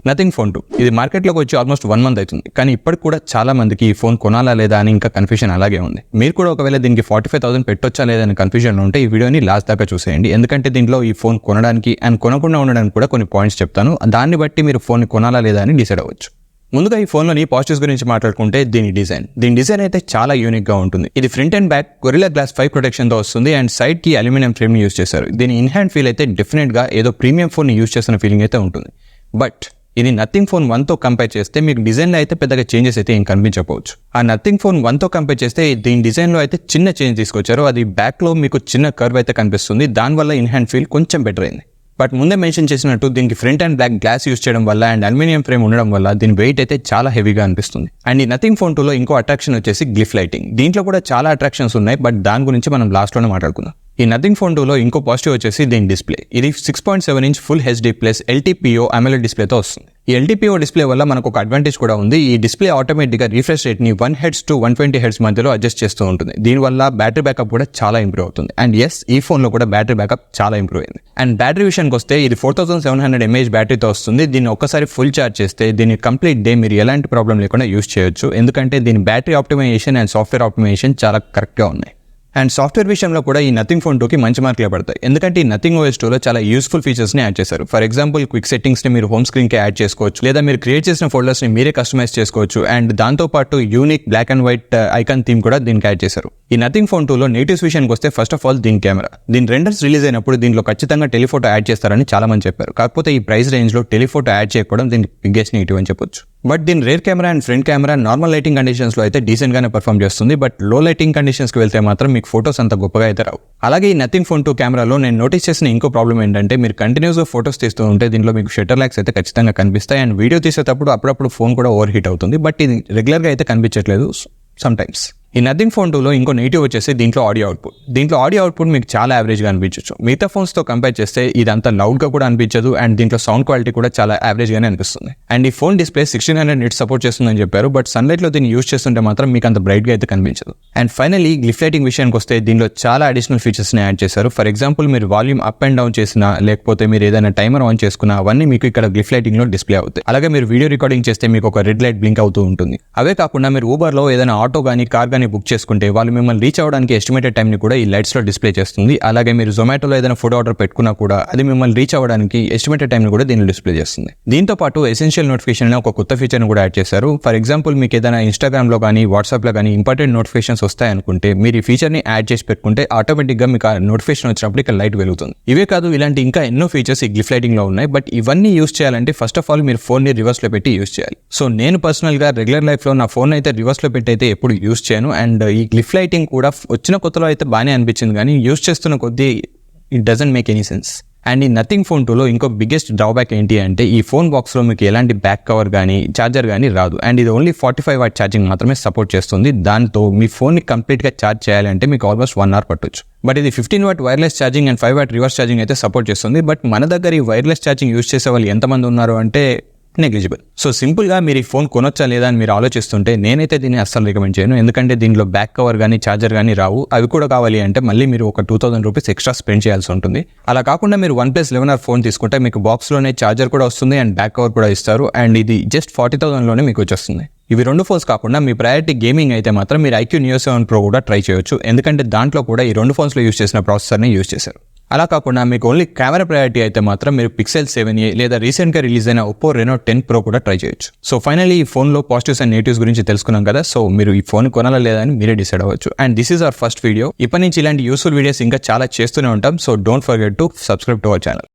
Nothing phone 2 ఇది మార్కెట్లోకి వచ్చి ఆల్మోస్ట్ 1 మంత్ అవుతుంది. కానీ ఇప్పటికి కూడా చాలా మందికి ఈ ఫోన్ కొనాలా లేదా అని ఇంకా కన్ఫ్యూజన్ అలాగే ఉంది. మీరు కూడా ఒకవేళ దీనికి 45,000 పెట్టొచ్చా లేదా అని కన్ఫ్యూజన్ ఉంటే ఈ వీడియోని లాస్ట్ దాకా చూసేయండి. ఎందుకంటే దీంట్లో ఈ ఫోన్ కొనడానికి అండ్ కొనకుండా ఉండడానికి కూడా కొన్ని పాయింట్స్ చెప్తాను. దాన్ని బట్టి మీరు ఫోన్ కొనాలా లేదా అని డిసైడ్ అవ్వచ్చు. ముందుగా ఈ ఫోన్లోని పాజిటివ్స్ గురించి మాట్లాడుకుంటే దీని డిజైన్ అయితే చాలా యూనిక్గా ఉంటుంది. ఇది front and back Gorilla glass 5 ప్రొటెక్షన్తో వస్తుంది అండ్ సైడ్కి అల్యూమినియం ఫ్రేమ్ని యూజ్ చేశారు. దీని ఇన్ హ్యాండ్ ఫీల్ అయితే డెఫినెట్గా ఏదో ప్రీమియం ఫోన్ని యూజ్ చేస్తున్న ఫీలింగ్ అయితే ఉంటుంది. బట్ ఇది నథింగ్ ఫోన్ 1తో కంపేర్ చేస్తే మీకు డిజైన్లో అయితే పెద్దగా చేంజెస్ అయితే ఏం కనిపించకపోవచ్చు. ఆ నథింగ్ ఫోన్ 1తో కంపేర్ చేస్తే దీని డిజైన్లో అయితే చిన్న చేంజ్ తీసుకొచ్చారు. అది బ్యాక్లో మీకు చిన్న కర్వ్ అయితే కనిపిస్తుంది. దానివల్ల ఇన్ హ్యాండ్ ఫీల్ కొంచెం బెటర్ అయింది. బట్ ముందే మెన్షన్ చేసినట్టు దీనికి front and back glass use చేయడం వల్ల అండ్ అల్యూమినియం ఫ్రేమ్ ఉండడం వల్ల దీని వెయిట్ అయితే చాలా హెవీగా అనిపిస్తుంది. అండ్ ఈ నథింగ్ ఫోన్ 2లో ఇంకో అట్రాక్షన్ వచ్చేసి గ్లిఫ్ లైటింగ్. దీంట్లో కూడా చాలా అట్రాక్షన్స్ ఉన్నాయి, బట్ దాని గురించి మనం లాస్ట్లోనే మాట్లాడుకుందాం. ఈ నథింగ్ ఫోన్ 2లో ఇంకో పాజిటివ్ వచ్చేసి దీని డిస్ప్లే. ఇది 6.7 inch full HD plus LTPO AMOLED డిస్ప్లేతో వస్తుంది. ఈ LTPO డిస్ప్లే వల్ల మనకు ఒక అడ్వాంటేజ్ కూడా ఉంది. ఈ డిస్ప్లే ఆటోమేటిక్గా రిఫ్రెష్ రేట్ని 1 Hz to 120 Hz మధ్యలో అడ్జస్ట్ చేస్తూ ఉంటుంది. దీనివల్ల బ్యాటరీ బ్యాకప్ కూడా చాలా ఇంప్రూవ్ అవుతుంది. అండ్ ఎస్, ఈ ఫోన్లో కూడా బ్యాటరీ బ్యాకప్ చాలా ఇంప్రూవ్ అయింది. అండ్ బ్యాటరీ విషయానికి వస్తే ఇది 4700 mAh బ్యాటరీతో వస్తుంది. దీన్ని ఒక్కసారి ఫుల్ ఛార్జ్ చేస్తే దీన్ని కంప్లీట్ డే మీరు ఎలాంటి ప్రాబ్లం లేకుండా యూజ్ చేయొచ్చు. ఎందుకంటే దీని battery optimization and software optimization చాలా కరెక్ట్గా ఉన్నాయి. అండ్ సాఫ్ట్వేర్ విషయంలో కూడా ఈ నథింగ్ ఫోన్ 2కి మంచి మార్కులే పడతాయి. ఎందుకంటే ఈ నథింగ్ OS 2లో చాలా యూస్ఫుల్ ఫీచర్స్ని యాడ్ చేశారు. ఫర్ ఎగ్జాంపుల్ క్విక్ సెట్టింగ్స్ని మీరు హోమ్ స్క్రీన్కి యాడ్ చేసుకోవచ్చు, లేదా మీరు క్రియేట్ చేసిన ఫోల్డర్స్ని మీరే కస్టమైజ్ చేసుకోవచ్చు. అండ్ దాంతోపాటు unique black and white icon theme కూడా దీనికి యాడ్ చేశారు. ఈ నథింగ్ ఫోన్ 2లో నెగిటివ్స్ విషయానికి వస్తే ఫస్ట్ ఆఫ్ ఆల్ దీని కెమెరా. దీని రెండర్స్ రిలీజ్ అయినప్పుడు దీంట్లో ఖచ్చితంగా టెలిఫోటో యాడ్ చేస్తారని చాలా మంది చెప్పారు. కాకపోతే ఈ ప్రైస్ రేంజ్లో టెలిఫోటో యాడ్ చేయకపోవడం దీనికి బిగ్గెస్ట్ నెగిటివ్ అని చెప్పొచ్చు. బట్ దీని rear camera and front camera normal lighting కండిషన్స్లో అయితే డీసెంట్గానే పర్ఫామ్ చేస్తుంది. బట్ లో లైటింగ్ కండిషన్స్కి వెళ్తే మాత్రం మీకు ఫోటోస్ అంత గొప్పగా అయితే రావు. అలాగే ఈ నథింగ్ ఫోన్ 2 కెమెరాలో నేను నోటీస్ చేసిన ఇంకో ప్రాబ్లం ఏంటంటే మీరు కంటిన్యూస్గా ఫోటోస్ తీస్తూ ఉంటే దీంట్లో మీకు షట్టర్ లైట్స్ అయితే ఖచ్చితంగా కనిపిస్తాయి. అండ్ వీడియో తీసేటప్పుడు అప్పుడప్పుడు ఫోన్ కూడా ఓవర్ హీట్ అవుతుంది. బట్ ఇది రెగ్యులర్గా అయితే కనిపించట్లేదు సమ్టైమ్స్. ఈ నథింగ్ ఫోన్ 2లో ఇంకో నెగిటివ్ వచ్చేసి దీంట్లో ఆడియో అవుట్పుట్ మీకు చాలా యావరేజ్గా అనిపించవచ్చు. మిగతా ఫోన్స్తో కంపేర్ చేస్తే ఇది అంత లౌడ్గా కూడా అనిపించదు. అండ్ దీంట్లో సౌండ్ క్వాలిటీ కూడా చాలా యావరేజ్గానే అనిపిస్తుంది. అండ్ ఈ ఫోన్ డిస్ప్లే 1600 nits సపోర్ట్ చేస్తుందని చెప్పారు. బట్ సన్లైట్లో దీన్ని యూజ్ చేస్తుంటే మాత్రం మీకు అంత బ్రైట్గా అయితే కనిపించదు. అండ్ ఫైనల్లీ గ్లిఫ్ లైటింగ్ విషయానికి వస్తే దీనిలో చాలా అడిషనల్ ఫీచర్స్ని యాడ్ చేశారు. ఫర్ ఎగ్జాంపుల్ మీరు వాల్యూమ్ అప్ అండ్ డౌన్ చేసినా, లేకపోతే మీరు ఏదైనా టైమర్ ఆన్ చేసుకున్నా అవన్నీ మీకు ఇక్కడ గ్లిఫ్ లైటింగ్లో డిస్ప్లే అవుతాయి. అలాగే మీరు వీడియో రికార్డింగ్ చేస్తే మీకు ఒక రెడ్ లైట్ బ్లింక్ అవుతూ ఉంటుంది. అవే కాకుండా మీరు ఊబర్లో ఏదైనా ఆటో కానీ కార్ కానీ బుక్ చేసుకుంటే వాళ్ళు మిమ్మల్ని రీచ్ అవ్వడానికి ఎస్టిమేటెడ్ టైంని కూడా ఈ లైట్స్లో డిస్ప్లే చేస్తుంది. అలాగే మీరు జొమాటోలో ఏదైనా ఫుడ్ ఆర్డర్ పెట్టుకున్నా కూడా అది మిమ్మల్ని రీచ్ అవ్వడానికి ఎస్టిమేటెడ్ టైంని కూడా దీన్ని డిస్ప్లే చేస్తుంది. దీంతో పాటు ఎసెన్షియల్ నోటిఫికేషన్ అనే ఒక కొత్త ఫీచర్ని కూడా యాడ్ చేశారు. ఫర్ ఎగ్జాంపుల్ మీకు ఏదైనా ఇన్స్టాగ్రామ్లో కానీ వాట్సాప్లో కానీ ఇంపార్టెంట్ నోటిఫికేషన్స్ వస్తాయనుకుంటే మీరు ఈ ఫీచర్ని యాడ్ చేసి పెట్టుకుంటే ఆటోమేటిక్గా మీకు ఆ నోటిఫికేషన్ వచ్చినప్పుడు ఇక్కడ లైట్ వెలుగుతుంది. ఇవే కాదు, ఇలాంటి ఇంకా ఎన్నో ఫీచర్స్ ఈ గ్లిఫ్ లైటింగ్లో ఉన్నాయి. బట్ ఇవన్నీ యూజ్ చేయాలంటే ఫస్ట్ ఆఫ్ ఆల్ మీరు ఫోన్ని రివర్స్లో పెట్టి యూజ్ చేయాలి. సో నేను పర్సనల్గా రెగ్యులర్ లైఫ్లో నా ఫోన్ అయితే రివర్స్లో పెట్టి అయితే ఎప్పుడు యూజ్ చేయను. అండ్ ఈ గ్లిఫ్ లైటింగ్ కూడా వచ్చిన కొత్తలో అయితే బాగానే అనిపించింది, కానీ యూజ్ చేస్తున్న కొద్దీ it doesn't make any sense. And ఈ నథింగ్ ఫోన్ 2లో ఇంకో బిగ్గెస్ట్ డ్రాబ్యాక్ ఏంటి అంటే ఈ ఫోన్ బాక్స్లో మీకు ఎలాంటి బ్యాక్ కవర్ కానీ ఛార్జర్ కానీ రాదు. అండ్ ఇది ఓన్లీ 45 వాట్ ఛార్జింగ్ మాత్రమే సపోర్ట్ చేస్తుంది. దాంతో మీ ఫోన్ని కంప్లీట్గా ఛార్జ్ చేయాలంటే మీకు ఆల్మోస్ట్ 1 hour పట్టొచ్చు. బట్ ఇది 15 what wireless charging and 5 what reverse charging అయితే సపోర్ట్ చేస్తుంది. బట్ మన దగ్గర ఈ వైర్లెస్ ఛార్జింగ్ యూజ్ చేసే వాళ్ళు ఎంతమంది ఉన్నారు అంటే నెగ్లిజిబుల్. సో సింపుల్గా మీరు ఈ ఫోన్ కొనొచ్చా లేదా అని మీరు ఆలోచిస్తుంటే నేనైతే దీన్ని అస్సలు రికమెండ్ చేయను. ఎందుకంటే దీనిలో బ్యాక్ కవర్ కానీ ఛార్జర్ కానీ రావు. అవి కూడా కావాలి అంటే మళ్ళీ మీరు ఒక 2000 రూపీస్ ఎక్స్ట్రా స్పెండ్ చేయాల్సి ఉంటుంది. అలా కాకుండా మీరు OnePlus 11R ఫోన్ తీసుకుంటే మీకు బాక్స్లోనే ఛార్జర్ కూడా వస్తుంది అండ్ బ్యాక్ కవర్ కూడా ఇస్తారు. అండ్ ఇది జస్ట్ 40,000లోనే మీకు వచ్చేస్తుంది. ఇవి 2 ఫోన్స్ కాకుండా మీ ప్రయారిటీ గేమింగ్ అయితే మాత్రం మీరు iQOO Neo 7 Pro కూడా ట్రై చేయొచ్చు. ఎందుకంటే దాంట్లో కూడా ఈ 2 ఫోన్స్లో యూజ్ చేసిన ప్రాసెసర్ని యూజ్ చేశారు. అలా కాకుండా మీకు ఓన్లీ కెమెరా ప్రయారిటీ అయితే మాత్రం మీరు Pixel 7a లేదా రీసెంట్గా రిలీజ్ అయిన Oppo Reno 10 Pro కూడా ట్రై చేయొచ్చు. సో ఫైనల్లీ ఈ ఫోన్లో పాజిటివ్స్ అండ్ నెగిటివ్స్ గురించి తెలుసుకున్నాం కదా. సో మీరు ఈ ఫోన్ కొనాలా లేదా అని మీరే డిసైడ్ అవ్వచ్చు. And this is our first video. ఇప్పటి నుంచి ఇలాంటి యూస్ఫుల్ వీడియోస్ ఇంకా చాలా చేస్తూనే ఉంటాం. So don't forget to subscribe to our channel.